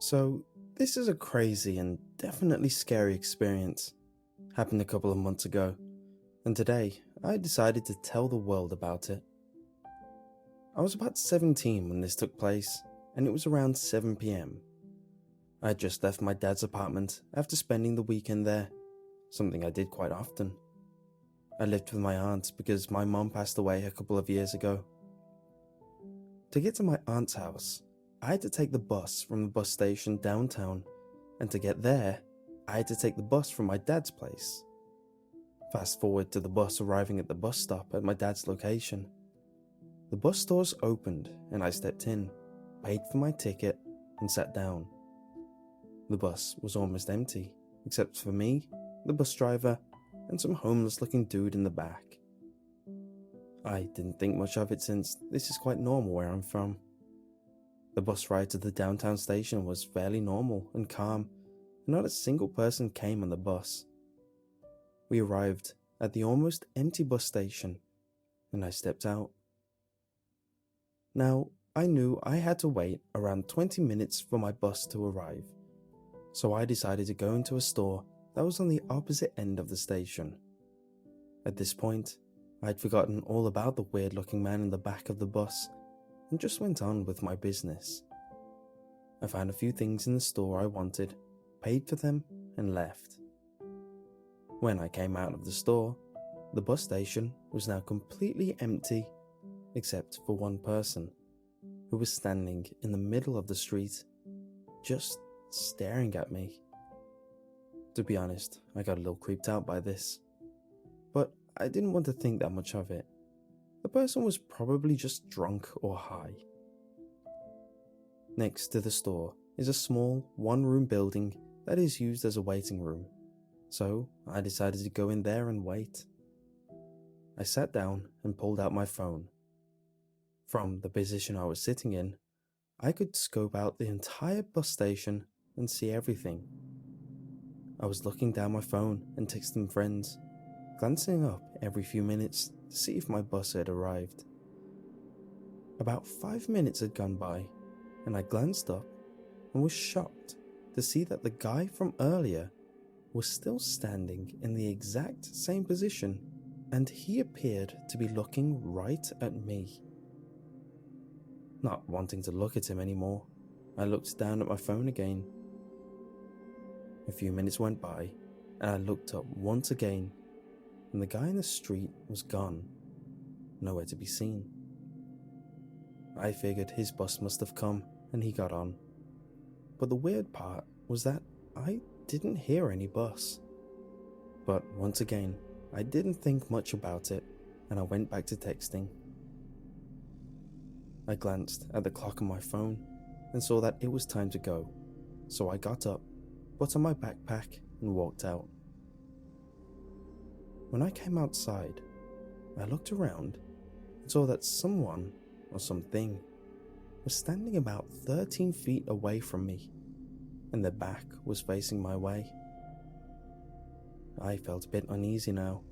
So, this is a crazy and definitely scary experience. Happened a couple of months ago, and today I decided to tell the world about it. I was about 17 when this took place, and it was around 7 p.m. I had just left my dad's apartment after spending the weekend there, something I did quite often. I lived with my aunt because my mom passed away a couple of years ago. To get to my aunt's house, I had to take the bus from the bus station downtown, and to get there, I had to take the bus from my dad's place. Fast forward to the bus arriving at the bus stop at my dad's location. The bus doors opened and I stepped in, paid for my ticket, and sat down. The bus was almost empty, except for me, the bus driver, and some homeless looking dude in the back. I didn't think much of it since this is quite normal where I'm from. The bus ride to the downtown station was fairly normal and calm, and not a single person came on the bus. We arrived at the almost empty bus station, and I stepped out. Now, I knew I had to wait around 20 minutes for my bus to arrive, so I decided to go into a store that was on the opposite end of the station. At this point, I'd forgotten all about the weird-looking man in the back of the bus and just went on with my business. I found a few things in the store I wanted, paid for them, and left. When I came out of the store, the bus station was now completely empty except for one person who was standing in the middle of the street, just staring at me. To be honest, I got a little creeped out by this, but I didn't want to think that much of it. The person was probably just drunk or high. Next to the store is a small one-room building that is used as a waiting room, so I decided to go in there and wait. I sat down and pulled out my phone. From the position I was sitting in, I could scope out the entire bus station and see everything. I was looking down my phone and texting friends, glancing up every few minutes to see if my bus had arrived. About 5 minutes had gone by, and I glanced up and was shocked to see that the guy from earlier was still standing in the exact same position, and he appeared to be looking right at me. Not wanting to look at him anymore, I looked down at my phone again. A few minutes went by, and I looked up once again, and the guy in the street was gone, nowhere to be seen. I figured his bus must have come, and he got on. But the weird part was that I didn't hear any bus. But once again, I didn't think much about it, and I went back to texting. I glanced at the clock on my phone and saw that it was time to go, so I got up, put on my backpack, and walked out. When I came outside, I looked around and saw that someone or something was standing about 13 feet away from me, and their back was facing my way. I felt a bit uneasy now,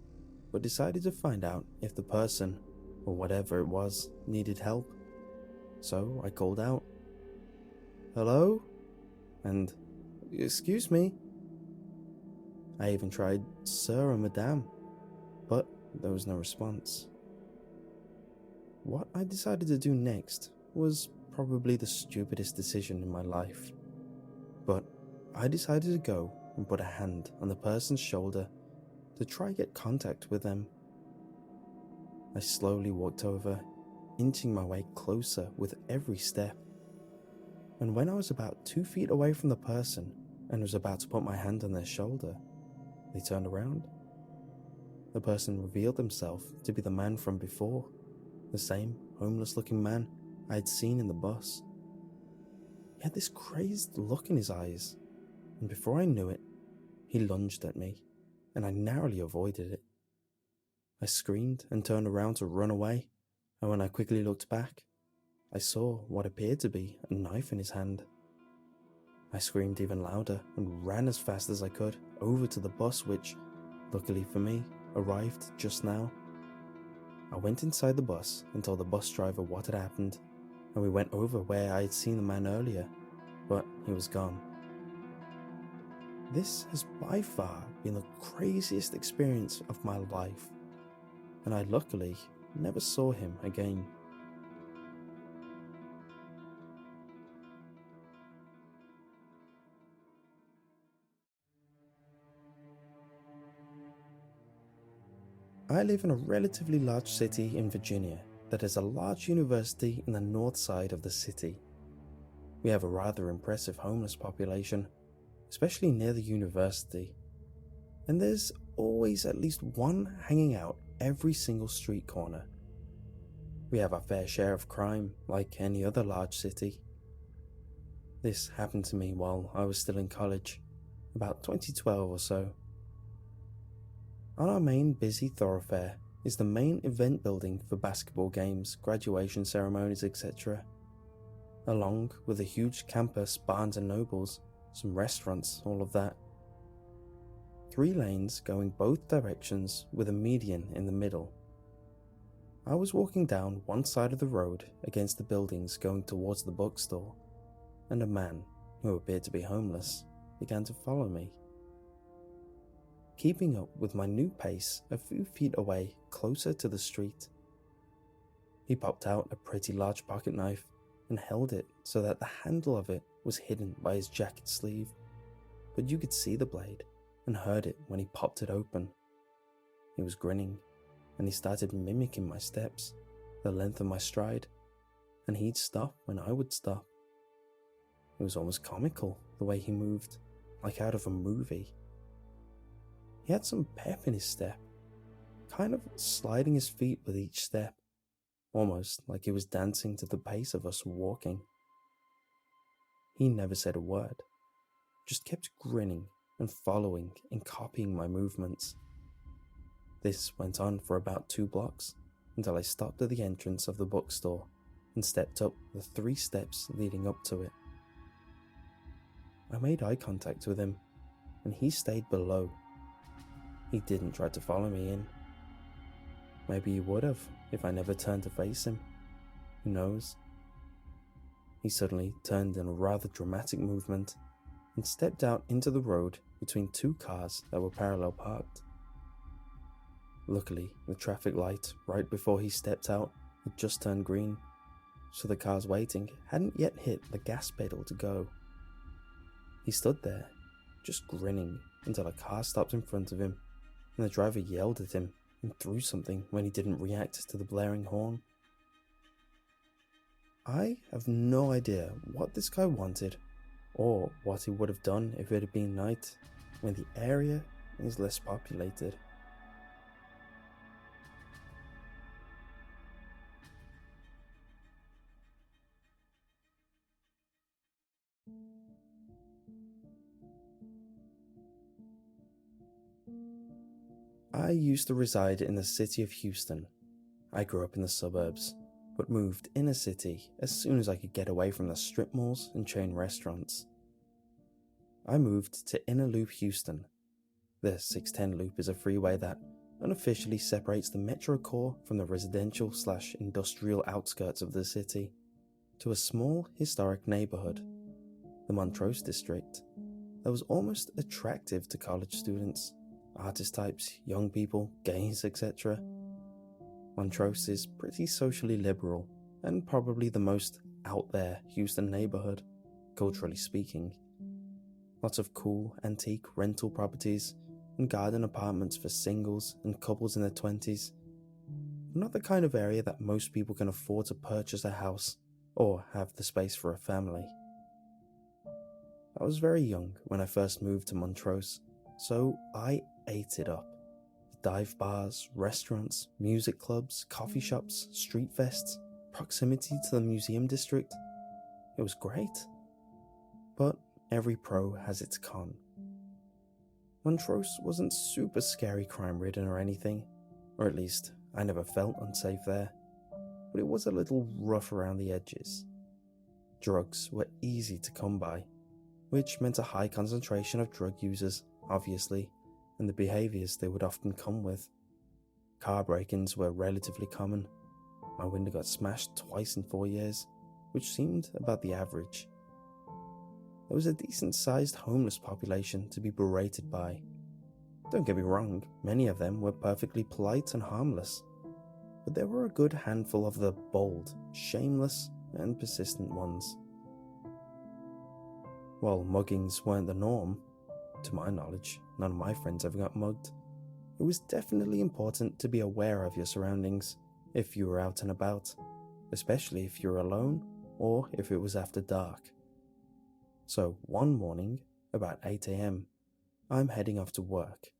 but decided to find out if the person, or whatever it was, needed help. So I called out, "Hello?" and "Excuse me." I even tried "Sir" and "Madame," but there was no response. What I decided to do next was probably the stupidest decision in my life, but I decided to go and put a hand on the person's shoulder to try get contact with them. I slowly walked over, inching my way closer with every step, and when I was about 2 feet away from the person and was about to put my hand on their shoulder, they turned around. The person revealed himself to be the man from before, the same homeless-looking man I had seen in the bus. He had this crazed look in his eyes, and before I knew it, he lunged at me, and I narrowly avoided it. I screamed and turned around to run away, and when I quickly looked back, I saw what appeared to be a knife in his hand. I screamed even louder and ran as fast as I could over to the bus which, luckily for me, arrived just now. I went inside the bus and told the bus driver what had happened, and we went over where I had seen the man earlier, but he was gone. This has by far been the craziest experience of my life, and I luckily never saw him again. I live in a relatively large city in Virginia that has a large university in the north side of the city. We have a rather impressive homeless population, especially near the university, and there's always at least one hanging out every single street corner. We have our fair share of crime, like any other large city. This happened to me while I was still in college, about 2012 or so. On our main busy thoroughfare is the main event building for basketball games, graduation ceremonies, etc., along with a huge campus, Barnes and Nobles, some restaurants, all of that. 3 lanes going both directions with a median in the middle. I was walking down one side of the road against the buildings going towards the bookstore, and a man, who appeared to be homeless, began to follow me. Keeping up with my new pace a few feet away closer to the street. He popped out a pretty large pocket knife and held it so that the handle of it was hidden by his jacket sleeve, but you could see the blade and heard it when he popped it open. He was grinning, and he started mimicking my steps, the length of my stride, and he'd stop when I would stop. It was almost comical the way he moved, like out of a movie. He had some pep in his step, kind of sliding his feet with each step, almost like he was dancing to the pace of us walking. He never said a word, just kept grinning and following and copying my movements. This went on for about 2 blocks until I stopped at the entrance of the bookstore and stepped up the 3 steps leading up to it. I made eye contact with him, and he stayed below. He didn't try to follow me in. Maybe he would have if I never turned to face him. Who knows? He suddenly turned in a rather dramatic movement and stepped out into the road between 2 cars that were parallel parked. Luckily, the traffic light right before he stepped out had just turned green, so the cars waiting hadn't yet hit the gas pedal to go. He stood there, just grinning, until a car stopped in front of him, and the driver yelled at him and threw something when he didn't react to the blaring horn. I have no idea what this guy wanted, or what he would have done if it had been night, when the area is less populated. I used to reside in the city of Houston. I grew up in the suburbs, but moved inner city as soon as I could get away from the strip malls and chain restaurants. I moved to Inner Loop, Houston. The 610 Loop is a freeway that unofficially separates the metro core from the residential/industrial outskirts of the city to a small historic neighborhood, the Montrose district, that was almost attractive to college students, artist types, young people, gays, etc. Montrose is pretty socially liberal and probably the most out there Houston neighborhood, culturally speaking. Lots of cool antique rental properties and garden apartments for singles and couples in their 20s. Not the kind of area that most people can afford to purchase a house or have the space for a family. I was very young when I first moved to Montrose, so I ate it up. Dive bars, restaurants, music clubs, coffee shops, street fests, proximity to the museum district. It was great. But every pro has its con. Montrose wasn't super scary crime-ridden or anything, or at least I never felt unsafe there, but it was a little rough around the edges. Drugs were easy to come by, which meant a high concentration of drug users, obviously, and the behaviours they would often come with. Car break-ins were relatively common. My window got smashed twice in 4 years, which seemed about the average. there was a decent-sized homeless population to be berated by. Don't get me wrong, many of them were perfectly polite and harmless, but there were a good handful of the bold, shameless, and persistent ones. While muggings weren't the norm, to my knowledge, none of my friends ever got mugged, it was definitely important to be aware of your surroundings if you were out and about, especially if you were alone or if it was after dark. So one morning, about 8 AM, I'm heading off to work.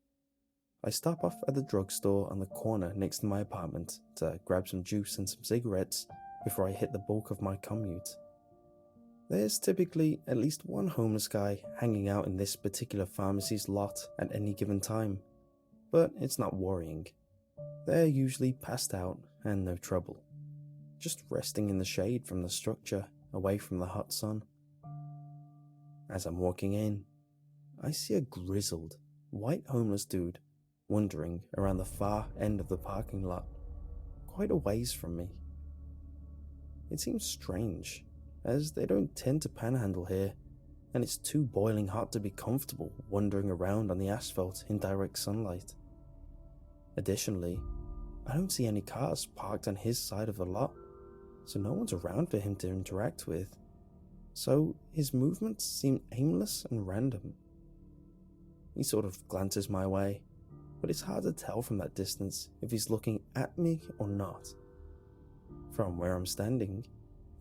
I stop off at the drugstore on the corner next to my apartment to grab some juice and some cigarettes before I hit the bulk of my commute. There's typically at least one homeless guy hanging out in this particular pharmacy's lot at any given time, but it's not worrying. They're usually passed out and no trouble, just resting in the shade from the structure away from the hot sun. As I'm walking in, I see a grizzled, white homeless dude wandering around the far end of the parking lot, quite a ways from me. It seems strange, as they don't tend to panhandle here, and it's too boiling hot to be comfortable wandering around on the asphalt in direct sunlight. Additionally, I don't see any cars parked on his side of the lot, so no one's around for him to interact with, so his movements seem aimless and random. He sort of glances my way, but it's hard to tell from that distance if he's looking at me or not. From where I'm standing,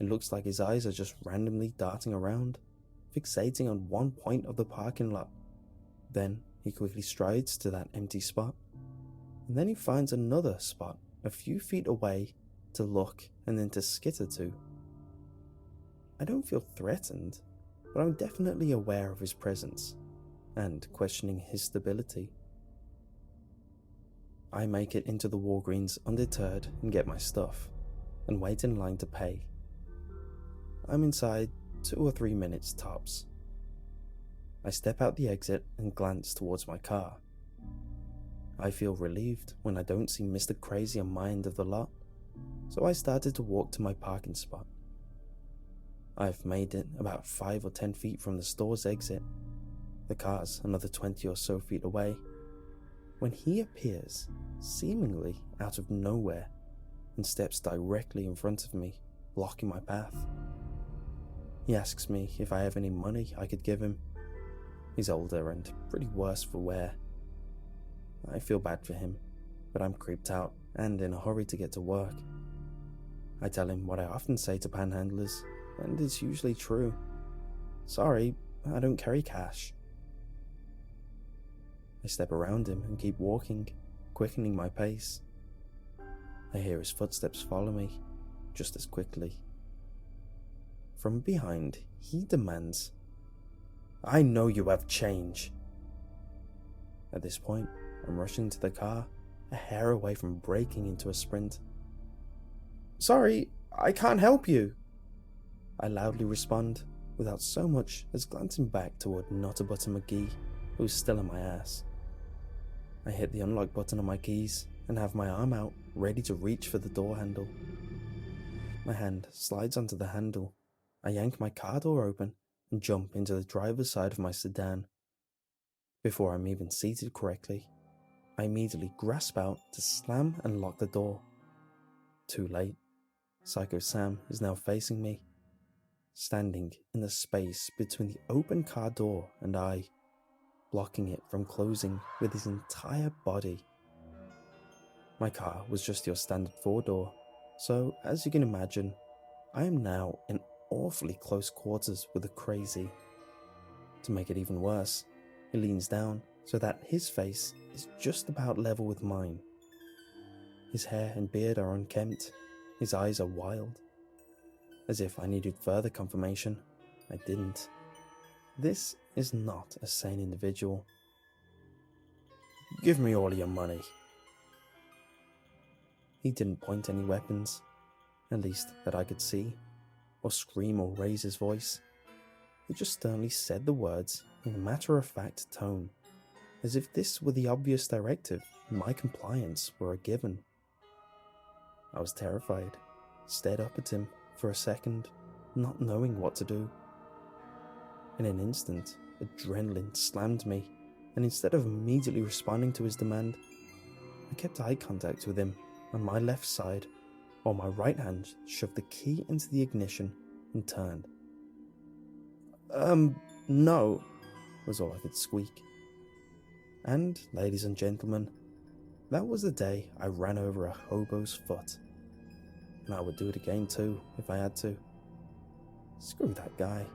it looks like his eyes are just randomly darting around, fixating on one point of the parking lot. Then he quickly strides to that empty spot, and then he finds another spot a few feet away to look and then to skitter to. I don't feel threatened, but I'm definitely aware of his presence and questioning his stability. I make it into the Walgreens undeterred and get my stuff, and wait in line to pay. I'm inside 2 or 3 minutes tops. I step out the exit and glance towards my car. I feel relieved when I don't see Mr. Crazy on my end of the lot, so I started to walk to my parking spot. I've made it about 5 or 10 feet from the store's exit. The car's another 20 or so feet away, when he appears, seemingly out of nowhere, and steps directly in front of me, blocking my path. He asks me if I have any money I could give him. He's older and pretty worse for wear. I feel bad for him, but I'm creeped out and in a hurry to get to work. I tell him what I often say to panhandlers, and it's usually true. Sorry, I don't carry cash. I step around him and keep walking, quickening my pace. I hear his footsteps follow me, just as quickly. From behind, he demands, "I know you have change." At this point, I'm rushing to the car, a hair away from breaking into a sprint. "Sorry, I can't help you," I loudly respond, without so much as glancing back toward Nutterbutter McGee, who's still on my ass. I hit the unlock button on my keys and have my arm out, ready to reach for the door handle. My hand slides onto the handle. I yank my car door open and jump into the driver's side of my sedan. Before I'm even seated correctly, I immediately grasp out to slam and lock the door. Too late. Psycho Sam is now facing me, standing in the space between the open car door and I, blocking it from closing with his entire body. My car was just your standard 4-door, so as you can imagine, I am now in awfully close quarters with the crazy. To make it even worse, he leans down so that his face is just about level with mine. His hair and beard are unkempt, his eyes are wild. As if I needed further confirmation, I didn't. This is not a sane individual. "Give me all your money." He didn't point any weapons, at least that I could see, or scream or raise his voice. He just sternly said the words in a matter-of-fact tone, as if this were the obvious directive and my compliance were a given. I was terrified, stared up at him for a second, not knowing what to do. In an instant, adrenaline slammed me, and instead of immediately responding to his demand, I kept eye contact with him on my left side, while my right hand shoved the key into the ignition and turned. No, was all I could squeak. And, ladies and gentlemen, that was the day I ran over a hobo's foot. And I would do it again too, if I had to. Screw that guy.